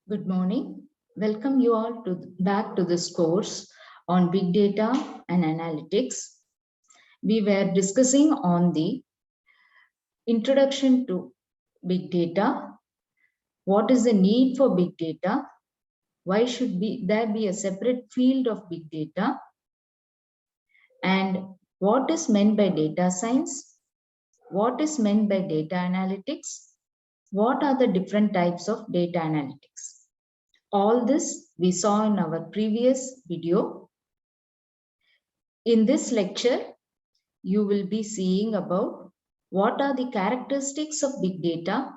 Good morning. Welcome you all back to this course on big data and analytics. We were discussing on the introduction to big data. What is the need for big data? Why should there be a separate field of big data? And what is meant by data science? What is meant by data analytics? What are the different types of data analytics? All this we saw in our previous video. In this lecture, you will be seeing about what are the characteristics of big data,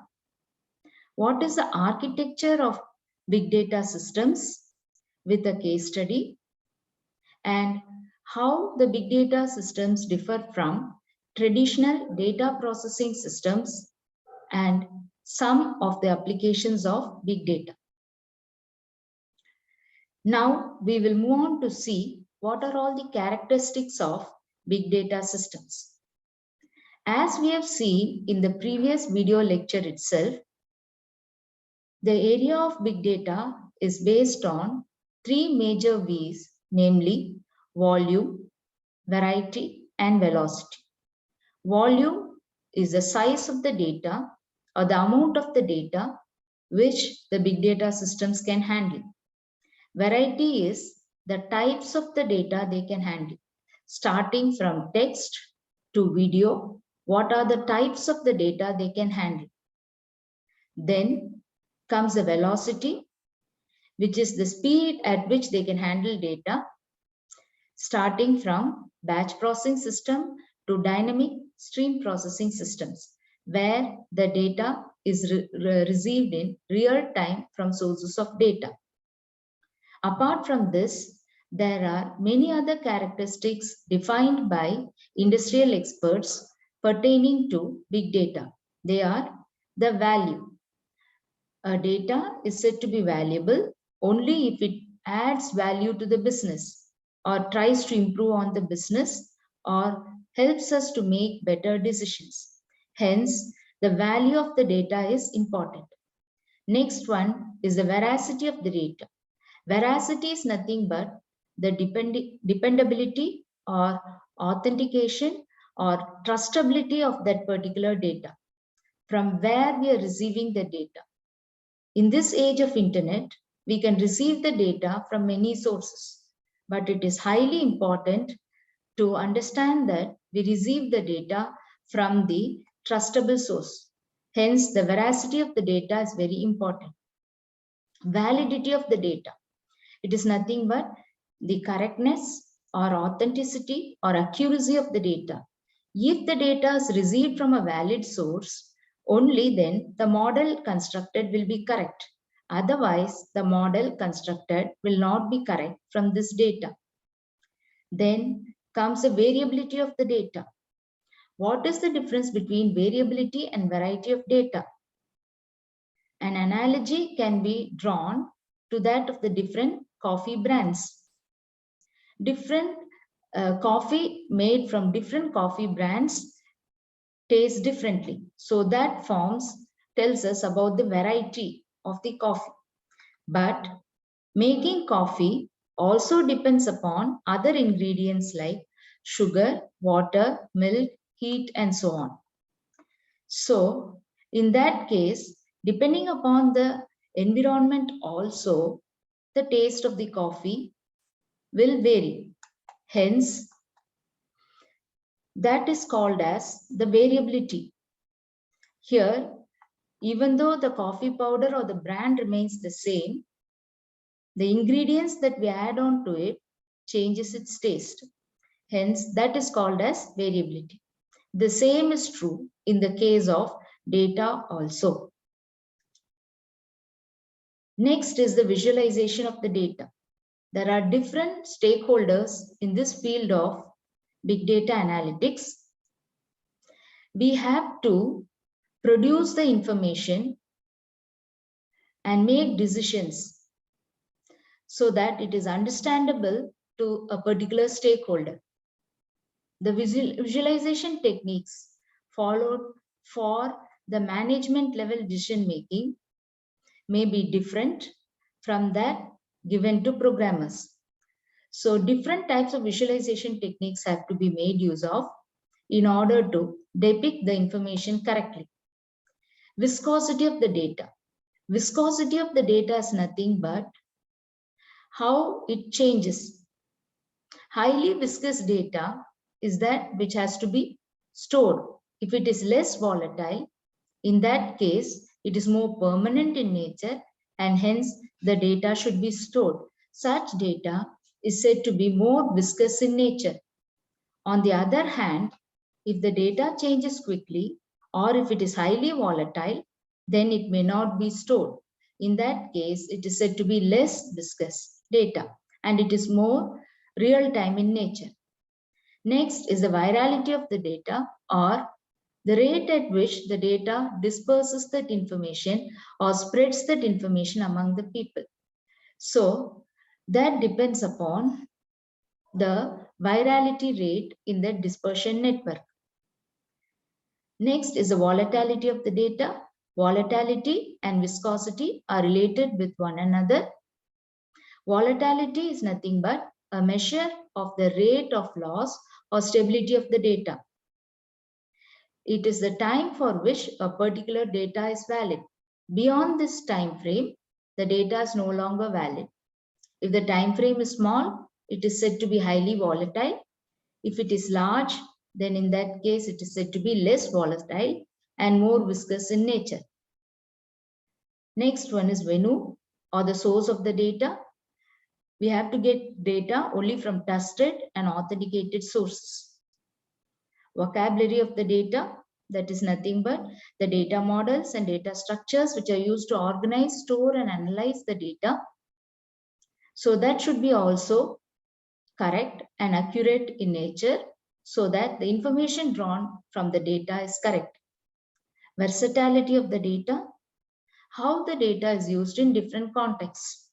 what is the architecture of big data systems with a case study, and how the big data systems differ from traditional data processing systems and some of the applications of big data. Now we will move on to see what are all the characteristics of big data systems. As we have seen in the previous video lecture itself, the area of big data is based on three major V's, namely volume, variety, and velocity. Volume is the size of the data or the amount of the data which the big data systems can handle. Variety is the types of the data they can handle, starting from text to video. What are the types of the data they can handle? Then comes the velocity, which is the speed at which they can handle data, starting from batch processing system to dynamic stream processing systems, where the data is received in real time from sources of data. Apart from this, there are many other characteristics defined by industrial experts pertaining to big data. They are the value. A data is said to be valuable only if it adds value to the business or tries to improve on the business or helps us to make better decisions. Hence, the value of the data is important. Next one is the veracity of the data. Veracity is nothing but the dependability or authentication or trustability of that particular data, from where we are receiving the data. In this age of internet, we can receive the data from many sources, but it is highly important to understand that we receive the data from the trustable source. Hence, the veracity of the data is very important. Validity of the data. It is nothing but the correctness or authenticity or accuracy of the data. If the data is received from a valid source, only then the model constructed will be correct. Otherwise, the model constructed will not be correct from this data. Then comes the variability of the data. What is the difference between variability and variety of data? An analogy can be drawn to that of the different coffee brands. Different coffee made from different coffee brands taste differently. So that tells us about the variety of the coffee. But making coffee also depends upon other ingredients like sugar, water, milk, heat, and so on. So in that case, depending upon the environment also, the taste of the coffee will vary. Hence, that is called as the variability. Here, even though the coffee powder or the brand remains the same, the ingredients that we add on to it changes its taste. Hence, that is called as variability. The same is true in the case of data also. Next is the visualization of the data. There are different stakeholders in this field of big data analytics. We have to produce the information and make decisions so that it is understandable to a particular stakeholder. The visualization techniques followed for the management level decision making may be different from that given to programmers. So different types of visualization techniques have to be made use of in order to depict the information correctly. Viscosity of the data. Viscosity of the data is nothing but how it changes. Highly viscous data is that which has to be stored. If it is less volatile, in that case, it is more permanent in nature and hence the data should be stored. Such data is said to be more viscous in nature. On the other hand, if the data changes quickly or if it is highly volatile, then it may not be stored. In that case, it is said to be less viscous data and it is more real time in nature. Next is the virality of the data or the rate at which the data disperses that information or spreads that information among the people. So that depends upon the virality rate in the dispersion network. Next is the volatility of the data. Volatility and viscosity are related with one another. Volatility is nothing but a measure of the rate of loss or stability of the data. It is the time for which a particular data is valid. Beyond this time frame, the data is no longer valid. If the time frame is small, it is said to be highly volatile. If it is large, then in that case, it is said to be less volatile and more viscous in nature. Next one is venue or the source of the data. We have to get data only from trusted and authenticated sources. Vocabulary of the data, that is nothing but the data models and data structures which are used to organize, store and analyze the data. So that should be also correct and accurate in nature so that the information drawn from the data is correct. Versatility of the data, how the data is used in different contexts.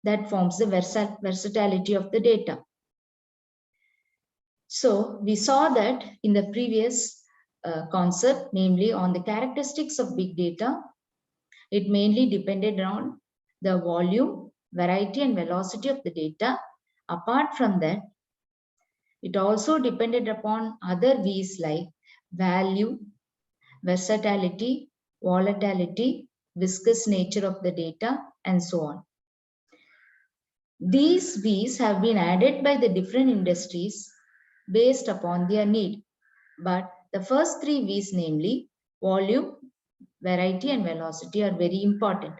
That forms the versatility of the data. So we saw that in the previous concept, namely on the characteristics of big data, it mainly depended on the volume, variety and velocity of the data. Apart from that, it also depended upon other V's like value, versatility, volatility, viscous nature of the data, and so on. These V's have been added by the different industries based upon their need. But the first three V's, namely volume, variety, and velocity, are very important.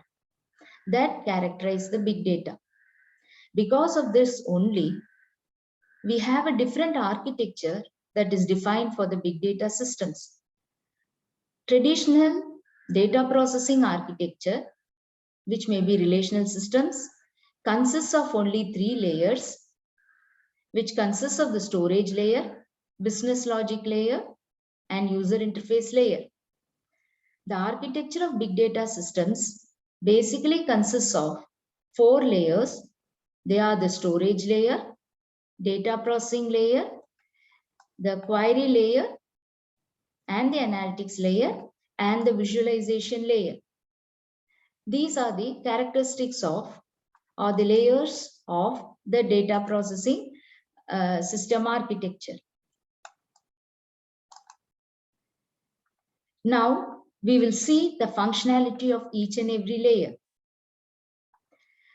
That characterize the big data. Because of this only, we have a different architecture that is defined for the big data systems. Traditional data processing architecture, which may be relational systems, consists of only three layers, which consists of the storage layer, business logic layer, and user interface layer. The architecture of big data systems basically consists of four layers. They are the storage layer, data processing layer, the query layer, and the analytics layer, and the visualization layer. These are the characteristics of or the layers of the data processing system architecture. Now, we will see the functionality of each and every layer.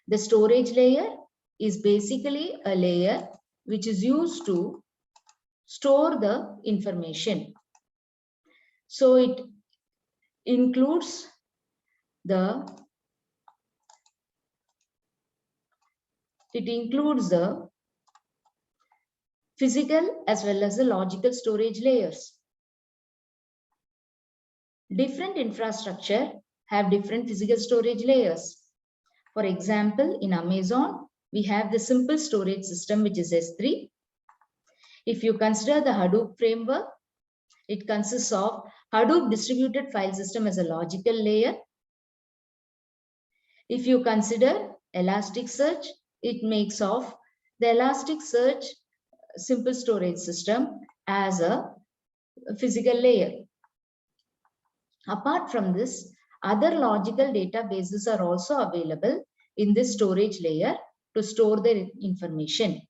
The storage layer is basically a layer which is used to store the information. So it includes the physical as well as the logical storage layers. Different infrastructure have different physical storage layers. For example, in Amazon, we have the simple storage system, which is S3. If you consider the Hadoop framework, it consists of Hadoop distributed file system as a logical layer. If you consider Elasticsearch, it makes of the Elasticsearch simple storage system as a physical layer. Apart from this, Other logical databases are also available in this storage layer to store their information.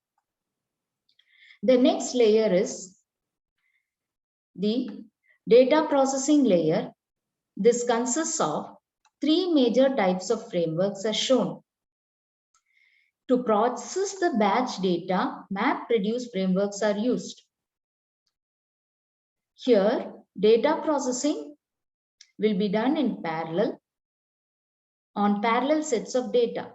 The next layer is the data processing layer. This consists of three major types of frameworks as shown. To process the batch data, MapReduce frameworks are used. Here, data processing will be done in parallel on parallel sets of data.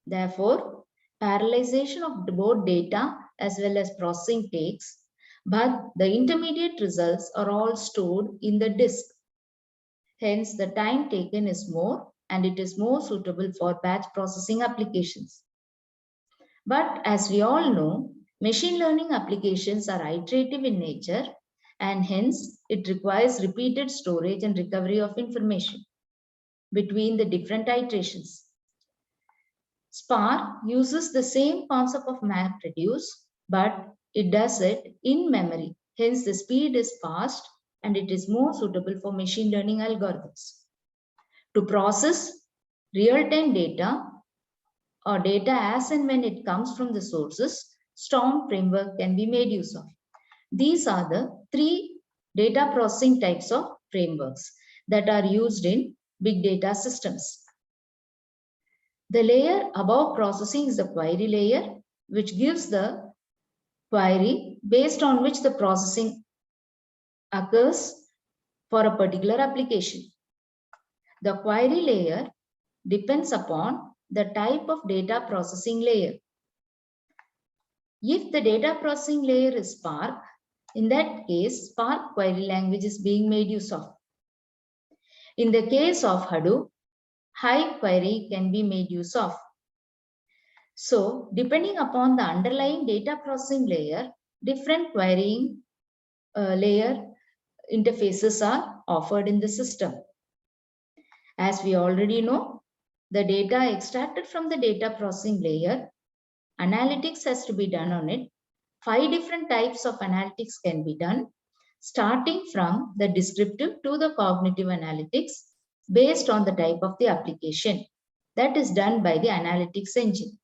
Therefore, parallelization of both data as well as processing takes, but the intermediate results are all stored in the disk. Hence, the time taken is more and it is more suitable for batch processing applications. But as we all know, machine learning applications are iterative in nature and hence it requires repeated storage and recovery of information between the different iterations. Spark uses the same concept of MapReduce, but it does it in memory. Hence, the speed is fast and it is more suitable for machine learning algorithms. To process real-time data or data as and when it comes from the sources, Storm framework can be made use of. These are the three data processing types of frameworks that are used in big data systems. The layer above processing is the query layer, which gives the query based on which the processing occurs for a particular application. The query layer depends upon the type of data processing layer. If the data processing layer is Spark, in that case, Spark query language is being made use of. In the case of Hadoop, Hive query can be made use of. So, depending upon the underlying data processing layer, different querying layer interfaces are offered in the system. As we already know, the data extracted from the data processing layer, analytics has to be done on it. 5 different types of analytics can be done, starting from the descriptive to the cognitive analytics based on the type of the application. That is done by the analytics engine.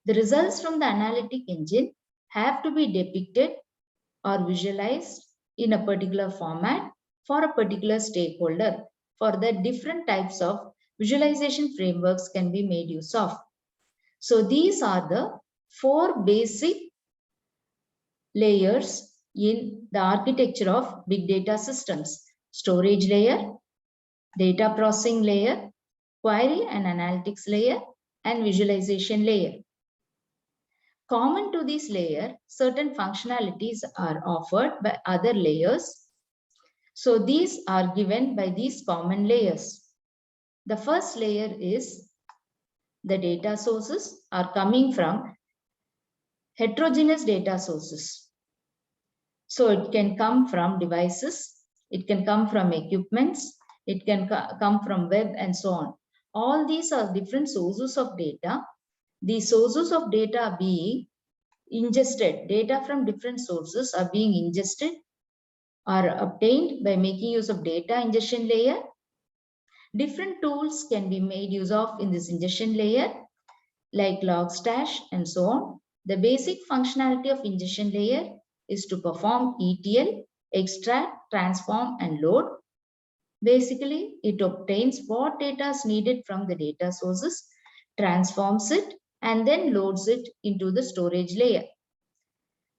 The results from the analytic engine have to be depicted or visualized in a particular format for a particular stakeholder. For the different types of visualization frameworks can be made use of. So these are the 4 basic layers in the architecture of big data systems: storage layer, data processing layer, query and analytics layer, and visualization layer. Common to this layer, certain functionalities are offered by other layers. So these are given by these common layers. The first layer is the data sources are coming from heterogeneous data sources. So it can come from devices, it can come from equipments, it can come from web and so on. All these are different sources of data. These sources of data are being ingested. Data from different sources are being ingested or obtained by making use of data ingestion layer. Different tools can be made use of in this ingestion layer, like Logstash and so on. The basic functionality of ingestion layer is to perform ETL, extract, transform, and load. Basically, it obtains what data is needed from the data sources, transforms it, and then loads it into the storage layer.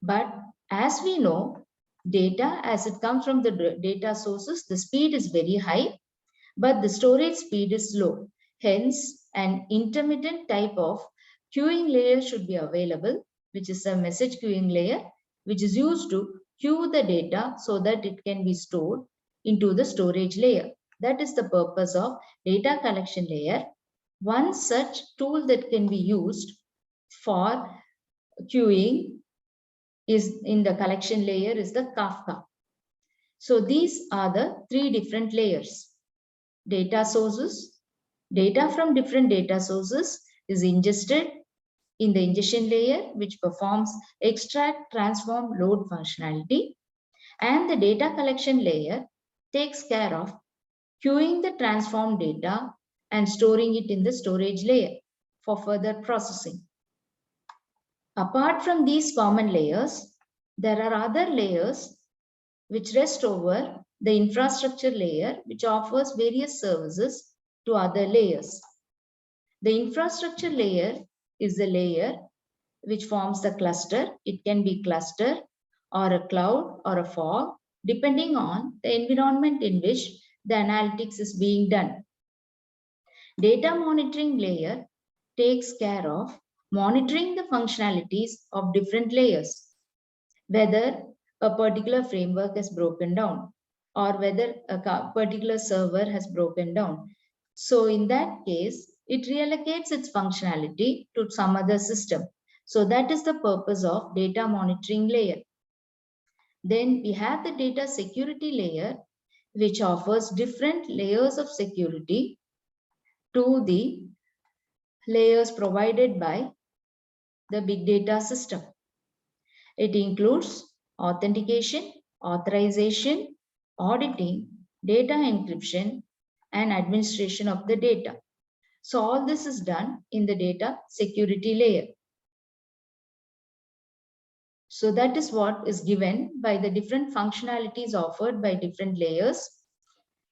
But as we know, data as it comes from the data sources, the speed is very high, but the storage speed is low. Hence, an intermittent type of queuing layer should be available, which is a message queuing layer, which is used to queue the data so that it can be stored into the storage layer. That is the purpose of data collection layer. One such tool that can be used for queuing is in the collection layer is the Kafka. So these are the 3 different layers. Data sources, data from different data sources is ingested in the ingestion layer, which performs extract, transform, load functionality. And the data collection layer takes care of queuing the transformed data and storing it in the storage layer for further processing. Apart from these common layers, there are other layers which rest over the infrastructure layer, which offers various services to other layers. The infrastructure layer is the layer which forms the cluster. It can be cluster or a cloud or a fog, depending on the environment in which the analytics is being done. Data monitoring layer takes care of monitoring the functionalities of different layers, whether a particular framework has broken down or whether a particular server has broken down. So in that case, it reallocates its functionality to some other system. So that is the purpose of data monitoring layer. Then we have the data security layer, which offers different layers of security to the layers provided by the big data system. It includes authentication, authorization, auditing, data encryption, and administration of the data. So all this is done in the data security layer. So that is what is given by the different functionalities offered by different layers,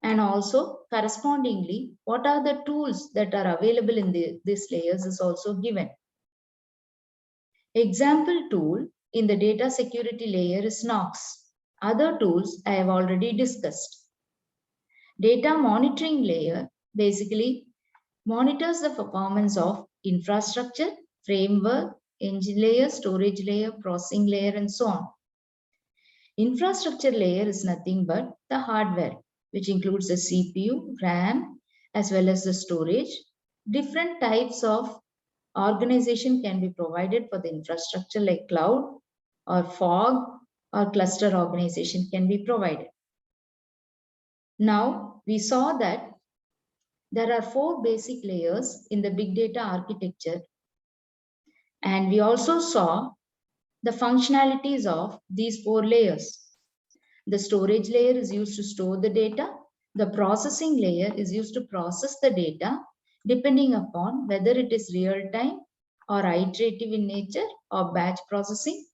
and also correspondingly what are the tools that are available in these layers is also given. Example tool in the data security layer is Knox. Other tools I have already discussed. Data monitoring layer basically monitors the performance of infrastructure, framework, engine layer, storage layer, processing layer, and so on. Infrastructure layer is nothing but the hardware, which includes the CPU, RAM, as well as the storage. Different types of organization can be provided for the infrastructure like cloud or fog or cluster organization can be provided. Now, we saw that there are 4 basic layers in the big data architecture, and we also saw the functionalities of these 4 layers. The storage layer is used to store the data. The processing layer is used to process the data depending upon whether it is real time or iterative in nature or batch processing.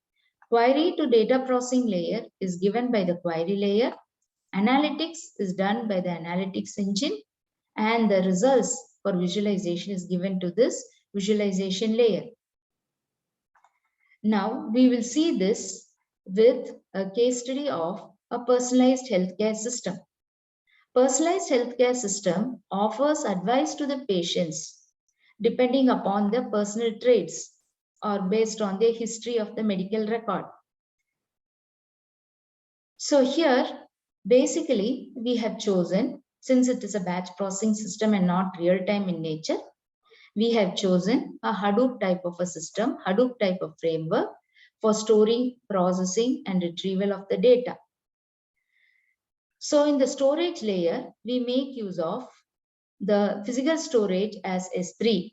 Query to data processing layer is given by the query layer. Analytics is done by the analytics engine, and the results for visualization is given to this visualization layer. Now we will see this with a case study of a personalized healthcare system. Personalized healthcare system offers advice to the patients depending upon their personal traits or based on their history of the medical record. So here, basically, we have chosen, since it is a batch processing system and not real-time in nature, we have chosen a Hadoop type of a system, Hadoop type of framework for storing, processing, and retrieval of the data. So in the storage layer, we make use of the physical storage as S3,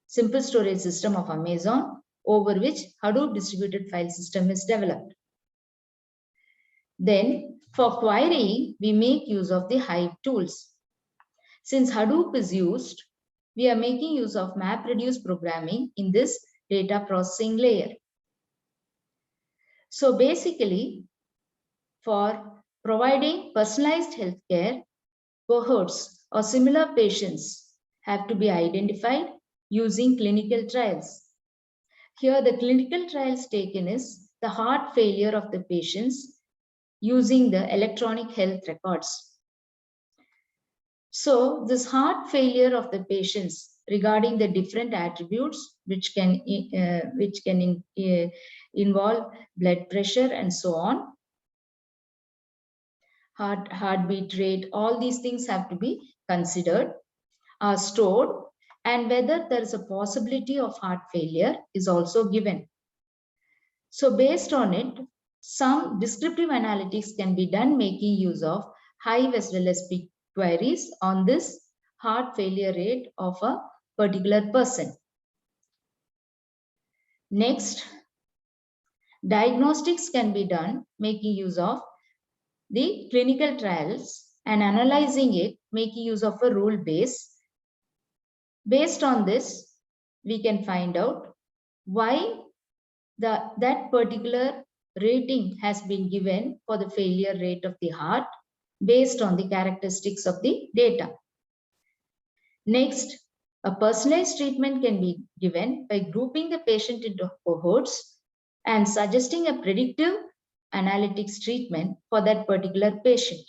simple storage system of Amazon, over which Hadoop distributed file system is developed. Then for querying, we make use of the Hive tools. Since Hadoop is used, we are making use of MapReduce programming in this data processing layer. So basically, for providing personalized healthcare, cohorts or similar patients have to be identified using clinical trials. Here, the clinical trials taken is the heart failure of the patients using the electronic health records. So this heart failure of the patients regarding the different attributes which can involve blood pressure and so on, heartbeat rate, all these things have to be considered, are stored, and whether there is a possibility of heart failure is also given. So based on it, some descriptive analytics can be done making use of Hive as well as big queries on this heart failure rate of a particular person. Next, diagnostics can be done making use of the clinical trials and analyzing it, making use of a rule base. Based on this, we can find out why that particular rating has been given for the failure rate of the heart based on the characteristics of the data. Next, a personalized treatment can be given by grouping the patient into cohorts and suggesting a predictive analytics treatment for that particular patient.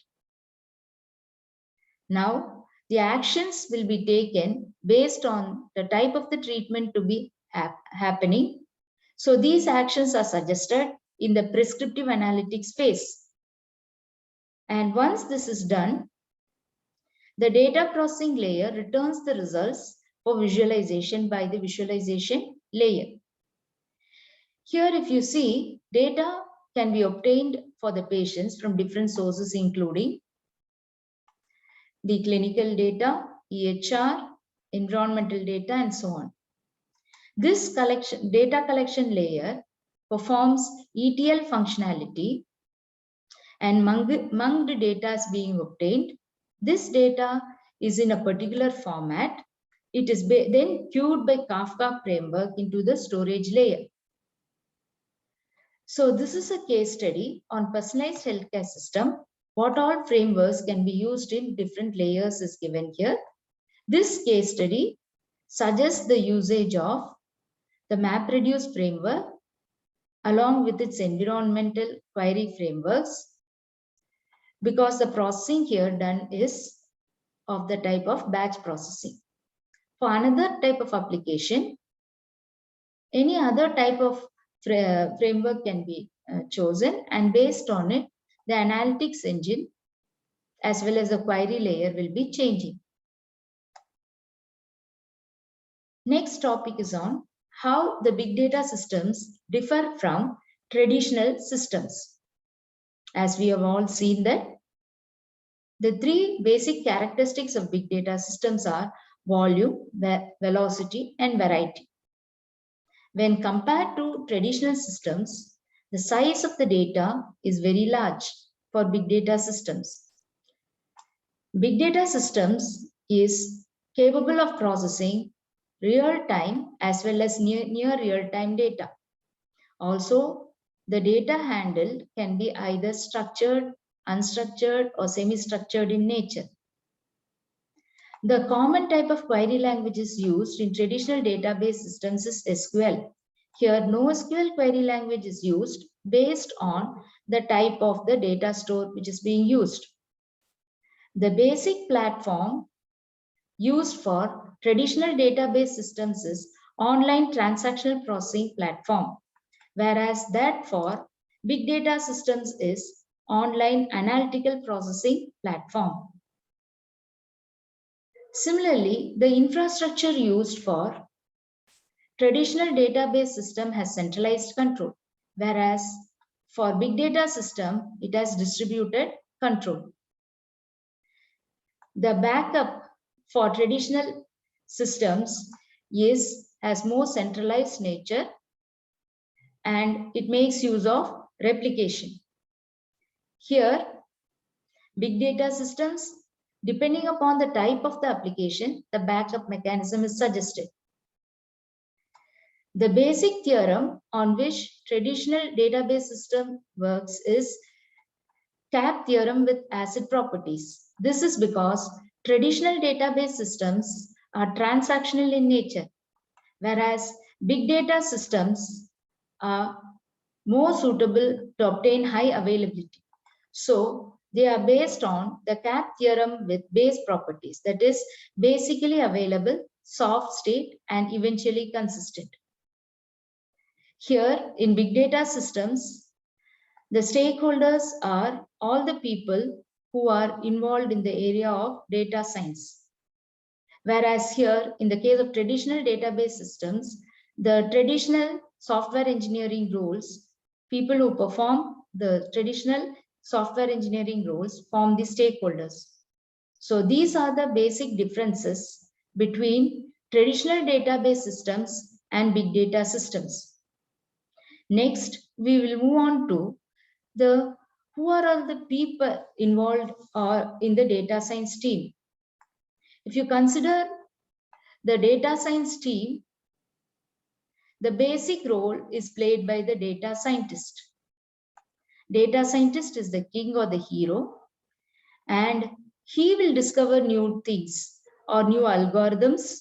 Now, the actions will be taken based on the type of the treatment to be happening. So these actions are suggested in the prescriptive analytics phase. And once this is done, the data processing layer returns the results for visualization by the visualization layer. Here, if you see, data can be obtained for the patients from different sources, including the clinical data, EHR, environmental data, and so on. This data collection layer performs ETL functionality, and among the data is being obtained. This data is in a particular format. It is then queued by Kafka framework into the storage layer. So this is a case study on personalized healthcare system. What all frameworks can be used in different layers is given here. This case study suggests the usage of the MapReduce framework along with its environmental query frameworks, because the processing here done is of the type of batch processing. For another type of application, any other type of framework can be chosen, and based on it, the analytics engine as well as the query layer will be changing. Next topic is on how the big data systems differ from traditional systems. As we have all seen that the three basic characteristics of big data systems are volume, velocity, and variety. When compared to traditional systems, the size of the data is very large for big data systems. Big data systems is capable of processing real-time as well as near real-time data. Also, the data handled can be either structured, unstructured, or semi-structured in nature. The common type of query languages used in traditional database systems is SQL. Here, NoSQL query language is used based on the type of the data store which is being used. The basic platform used for traditional database systems is online transactional processing platform, whereas that for big data systems is online analytical processing platform. Similarly, the infrastructure used for traditional database system has centralized control, whereas for big data system, it has distributed control. The backup for traditional systems has more centralized nature, and it makes use of replication. Here, big data systems, depending upon the type of the application, the backup mechanism is suggested. The basic theorem on which traditional database system works is CAP theorem with acid properties. This is because traditional database systems are transactional in nature, whereas big data systems are more suitable to obtain high availability. So they are based on the CAP theorem with base properties, that is basically available, soft state, and eventually consistent. Here in big data systems, the stakeholders are all the people who are involved in the area of data science. Whereas here, in the case of traditional database systems, the traditional software engineering roles, people who perform the traditional software engineering roles form the stakeholders. So these are the basic differences between traditional database systems and big data systems. Next, we will move on to the who are all the people involved in the data science team? If you consider the data science team, the basic role is played by the data scientist. Data scientist is the king or the hero, and he will discover new things or new algorithms,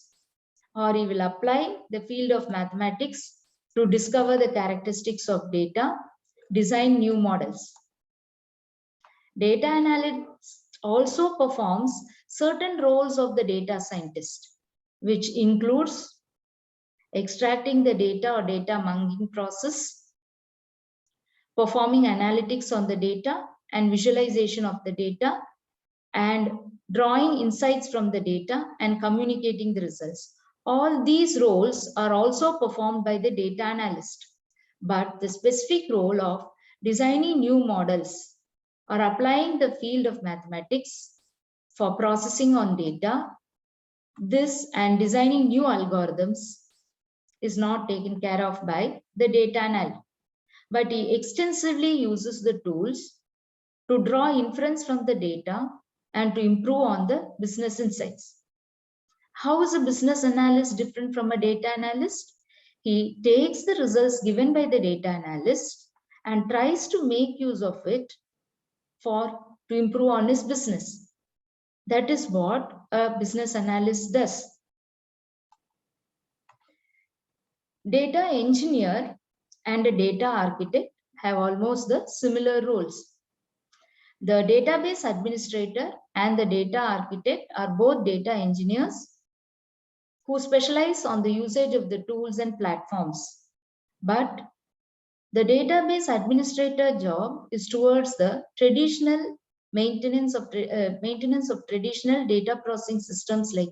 or he will apply the field of mathematics to discover the characteristics of data, design new models. Data analyst also performs certain roles of the data scientist, which includes extracting the data or data mining process, performing analytics on the data and visualization of the data, and drawing insights from the data and communicating the results. All these roles are also performed by the data analyst, but the specific role of designing new models or applying the field of mathematics for processing on data, this and designing new algorithms is not taken care of by the data analyst, but he extensively uses the tools to draw inference from the data and to improve on the business insights. How is a business analyst different from a data analyst? He takes the results given by the data analyst and tries to make use of it to improve on his business. That is what a business analyst does. Data engineer and a data architect have almost the similar roles. The database administrator and the data architect are both data engineers who specialize on the usage of the tools and platforms. But the database administrator job is towards the traditional maintenance of traditional data processing systems like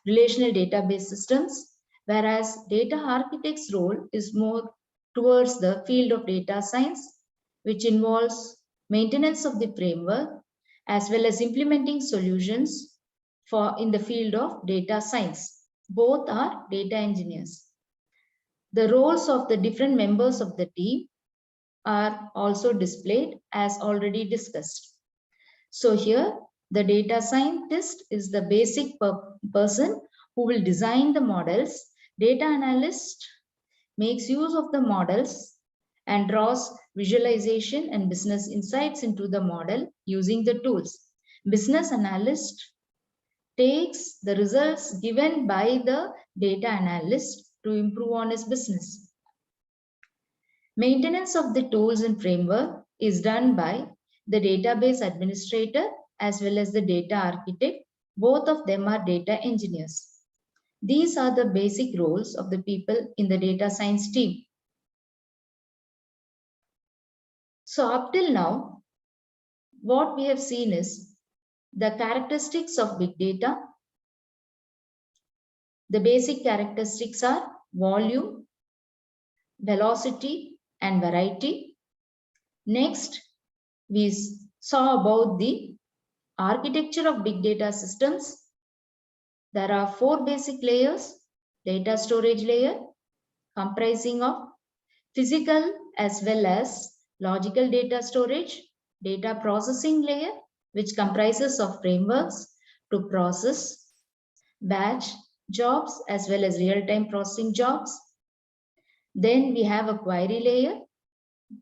relational database systems, whereas data architect's role is more towards the field of data science, which involves maintenance of the framework as well as implementing solutions in the field of data science. Both are data engineers. The roles of the different members of the team are also displayed as already discussed. So here, the data scientist is the basic person who will design the models. Data analyst makes use of the models and draws visualization and business insights into the model using the tools. Business analyst takes the results given by the data analyst to improve on his business. Maintenance of the tools and framework is done by the database administrator as well as the data architect. Both of them are data engineers. These are the basic roles of the people in the data science team. So up till now, what we have seen is the characteristics of big data. The basic characteristics are volume, velocity, and variety. Next, we saw about the architecture of big data systems. There are 4 basic layers: data storage layer, comprising of physical as well as logical data storage; data processing layer, which comprises of frameworks to process batch jobs as well as real-time processing jobs. Then we have a query layer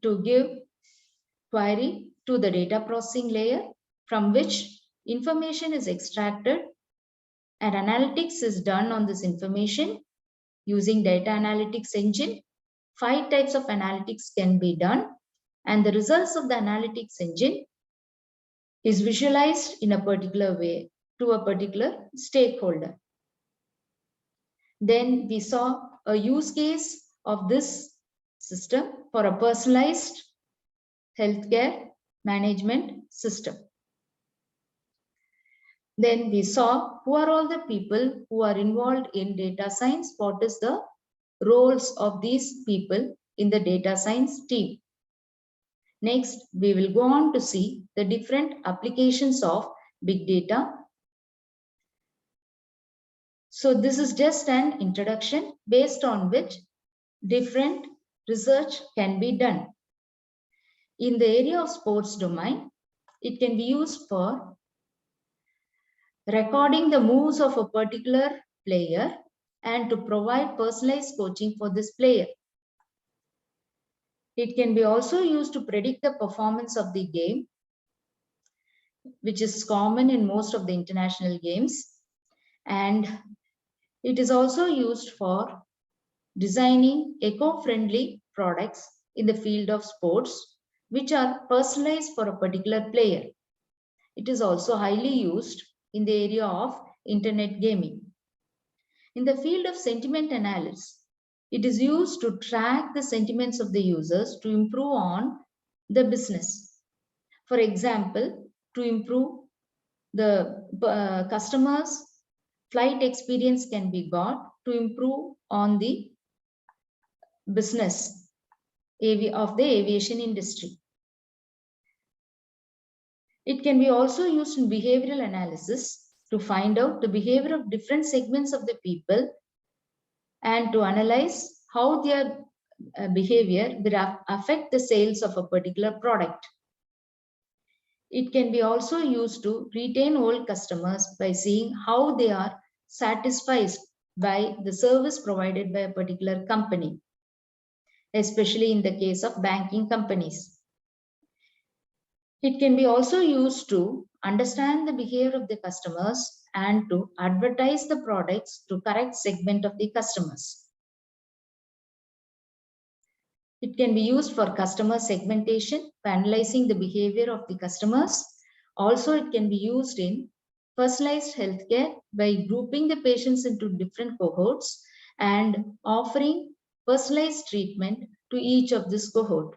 to give query to the data processing layer, from which information is extracted and analytics is done on this information using data analytics engine. 5 types of analytics can be done, and the results of the analytics engine is visualized in a particular way to a particular stakeholder. Then we saw a use case of this system for a personalized healthcare management system. Then we saw who are all the people who are involved in data science, what is the roles of these people in the data science team. Next, we will go on to see the different applications of big data. So this is just an introduction based on which different research can be done. In the area of sports domain, it can be used for recording the moves of a particular player and to provide personalized coaching for this player. It can be also used to predict the performance of the game, which is common in most of the international games. And it is also used for designing eco-friendly products in the field of sports, which are personalized for a particular player. It is also highly used in the area of internet gaming. In the field of sentiment analysis, it is used to track the sentiments of the users to improve on the business. For example, to improve the customers' flight experience can be got to improve on the business of the aviation industry. It can be also used in behavioral analysis to find out the behavior of different segments of the people and to analyze how their behavior will affect the sales of a particular product. It can be also used to retain old customers by seeing how they are satisfied by the service provided by a particular company, especially in the case of banking companies. It can be also used to understand the behavior of the customers and to advertise the products to correct segment of the customers. It can be used for customer segmentation, for analyzing the behavior of the customers. Also, it can be used in personalized healthcare by grouping the patients into different cohorts and offering personalized treatment to each of this cohort.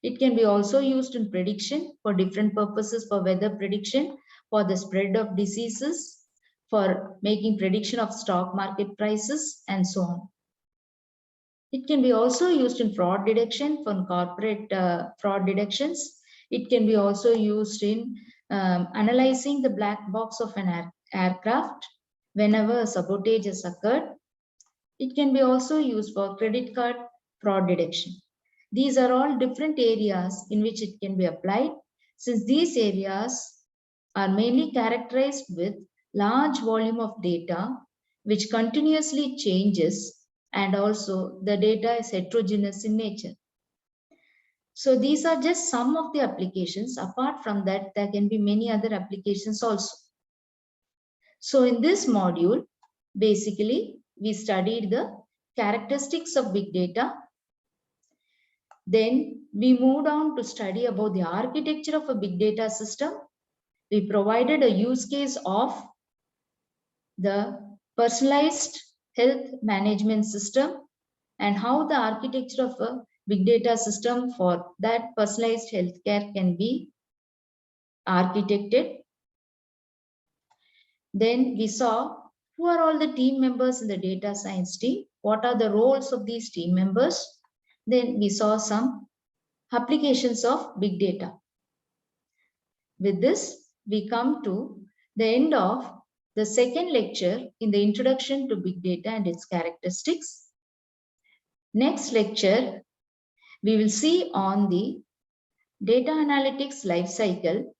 It can be also used in prediction for different purposes, for weather prediction, for the spread of diseases, for making prediction of stock market prices, and so on. It can be also used in fraud detection for corporate fraud detections. It can be also used in analyzing the black box of an aircraft whenever a sabotage has occurred. It can be also used for credit card fraud detection. These are all different areas in which it can be applied, since these areas are mainly characterized with large volume of data which continuously changes, and also the data is heterogeneous in nature. So these are just some of the applications. Apart from that, there can be many other applications also. So in this module, basically, we studied the characteristics of big data. Then we moved on to study about the architecture of a big data system. We provided a use case of the personalized health management system and how the architecture of a big data system for that personalized healthcare can be architected. Then we saw who are all the team members in the data science team, what are the roles of these team members. Then we saw some applications of big data. With this, we come to the end of the second lecture in the introduction to big data and its characteristics. Next lecture, we will see on the data analytics life cycle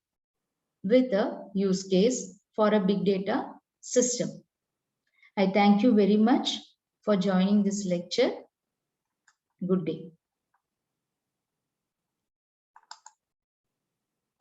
with a use case for a big data system. I thank you very much for joining this lecture. Good day.